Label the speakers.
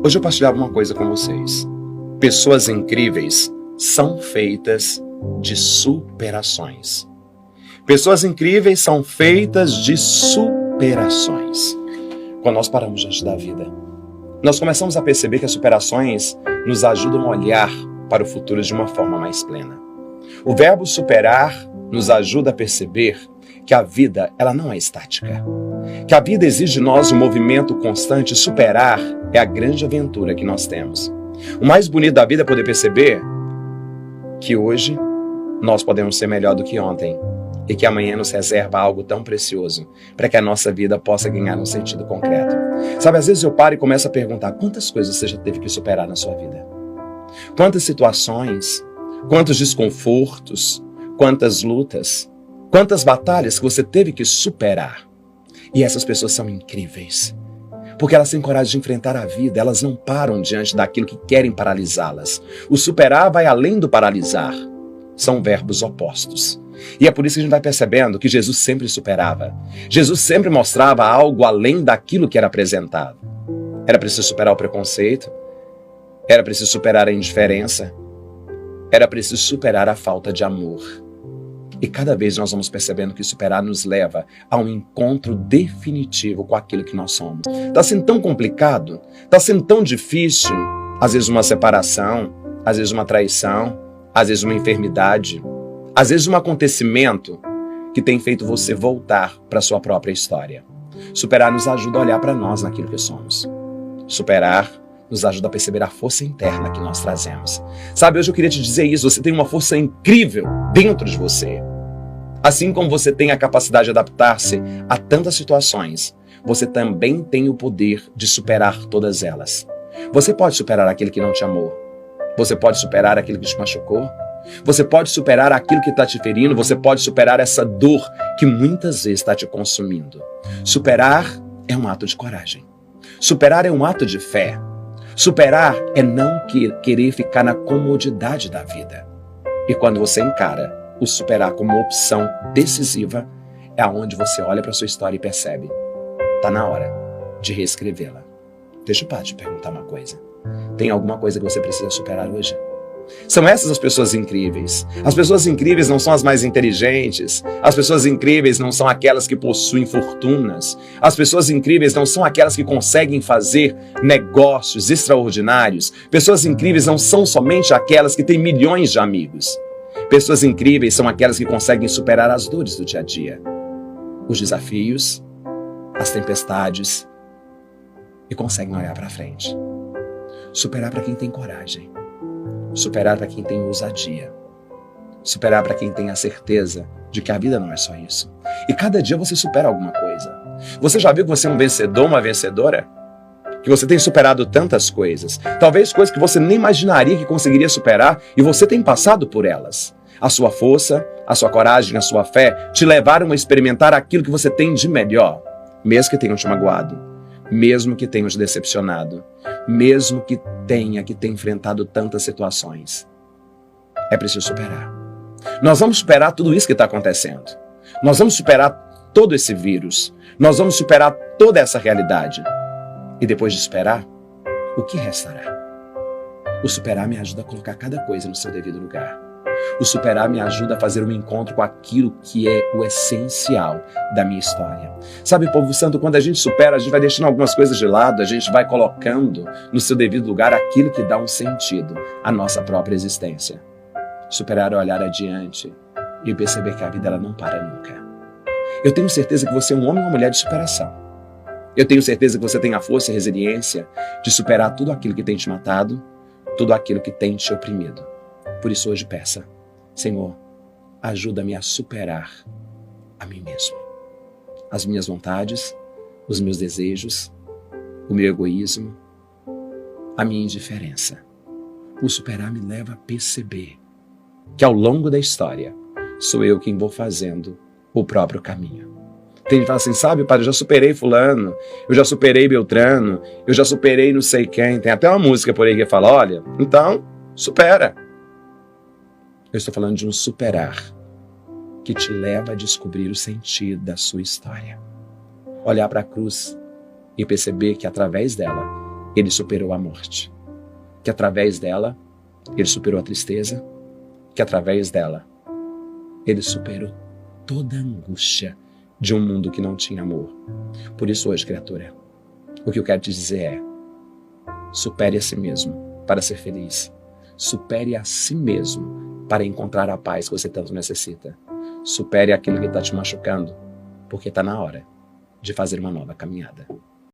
Speaker 1: Hoje eu partilhava uma coisa com vocês. Pessoas incríveis são feitas de superações. Pessoas incríveis são feitas de superações. Quando nós paramos diante da vida, nós começamos a perceber que as superações nos ajudam a olhar para o futuro de uma forma mais plena. O verbo superar nos ajuda a perceber que a vida ela não é estática. Que a vida exige de nós um movimento constante. Superar é a grande aventura que nós temos. O mais bonito da vida é poder perceber que hoje nós podemos ser melhor do que ontem e que amanhã nos reserva algo tão precioso para que a nossa vida possa ganhar um sentido concreto. Sabe, às vezes eu paro e começo a perguntar quantas coisas você já teve que superar na sua vida? Quantas situações, quantos desconfortos, quantas lutas, quantas batalhas que você teve que superar? E essas pessoas são incríveis, porque elas têm coragem de enfrentar a vida, elas não param diante daquilo que querem paralisá-las. O superar vai além do paralisar. São verbos opostos. E é por isso que a gente vai percebendo que Jesus sempre superava. Jesus sempre mostrava algo além daquilo que era apresentado. Era preciso superar o preconceito, era preciso superar a indiferença, era preciso superar a falta de amor. E cada vez nós vamos percebendo que superar nos leva a um encontro definitivo com aquilo que nós somos. Está sendo tão complicado, está sendo tão difícil, às vezes uma separação, às vezes uma traição, às vezes uma enfermidade, às vezes um acontecimento que tem feito você voltar para a sua própria história. Superar nos ajuda a olhar para nós naquilo que somos. Superar nos ajuda a perceber a força interna que nós trazemos. Sabe, hoje eu queria te dizer isso, você tem uma força incrível dentro de você. Assim como você tem a capacidade de adaptar-se a tantas situações, você também tem o poder de superar todas elas. Você pode superar aquele que não te amou. Você pode superar aquilo que te machucou. Você pode superar aquilo que está te ferindo. Você pode superar essa dor que muitas vezes está te consumindo. Superar é um ato de coragem. Superar é um ato de fé. Superar é não querer ficar na comodidade da vida. E quando você encara o superar como uma opção decisiva, é aonde você olha para a sua história e percebe: está na hora de reescrevê-la. Deixa eu parar de te perguntar uma coisa. Tem alguma coisa que você precisa superar hoje? São essas as pessoas incríveis. As pessoas incríveis não são as mais inteligentes. As pessoas incríveis não são aquelas que possuem fortunas. As pessoas incríveis não são aquelas que conseguem fazer negócios extraordinários. Pessoas incríveis não são somente aquelas que têm milhões de amigos. Pessoas incríveis são aquelas que conseguem superar as dores do dia a dia, os desafios, as tempestades e conseguem olhar para frente. Superar para quem tem coragem. Superar para quem tem ousadia. Superar para quem tem a certeza de que a vida não é só isso. E cada dia você supera alguma coisa. Você já viu que você é um vencedor, uma vencedora? Que você tem superado tantas coisas. Talvez coisas que você nem imaginaria que conseguiria superar e você tem passado por elas. A sua força, a sua coragem, a sua fé te levaram a experimentar aquilo que você tem de melhor. Mesmo que tenham te magoado. Mesmo que tenham te decepcionado. Mesmo que tenha enfrentado tantas situações. É preciso superar. Nós vamos superar tudo isso que está acontecendo. Nós vamos superar todo esse vírus. Nós vamos superar toda essa realidade. E depois de superar, o que restará? O superar me ajuda a colocar cada coisa no seu devido lugar. O superar me ajuda a fazer um encontro com aquilo que é o essencial da minha história. Sabe, povo santo, quando a gente supera, a gente vai deixando algumas coisas de lado, a gente vai colocando no seu devido lugar aquilo que dá um sentido à nossa própria existência. Superar é olhar adiante e perceber que a vida ela não para nunca. Eu tenho certeza que você é um homem ou uma mulher de superação. Eu tenho certeza que você tem a força e a resiliência de superar tudo aquilo que tem te matado, tudo aquilo que tem te oprimido. Por isso hoje peça: Senhor, ajuda-me a superar a mim mesmo. As minhas vontades, os meus desejos, o meu egoísmo, a minha indiferença. O superar me leva a perceber que ao longo da história sou eu quem vou fazendo o próprio caminho. Tem gente que fala assim: sabe, padre, eu já superei fulano, eu já superei Beltrano, eu já superei não sei quem. Tem até uma música por aí que fala: olha, então, supera. Eu estou falando de um superar que te leva a descobrir o sentido da sua história. Olhar para a cruz e perceber que através dela ele superou a morte. Que através dela, ele superou a tristeza. Que através dela, ele superou toda a angústia de um mundo que não tinha amor. Por isso hoje, criatura, o que eu quero te dizer é: supere a si mesmo para ser feliz. Supere a si mesmo para encontrar a paz que você tanto necessita. Supere aquilo que está te machucando, porque está na hora de fazer uma nova caminhada.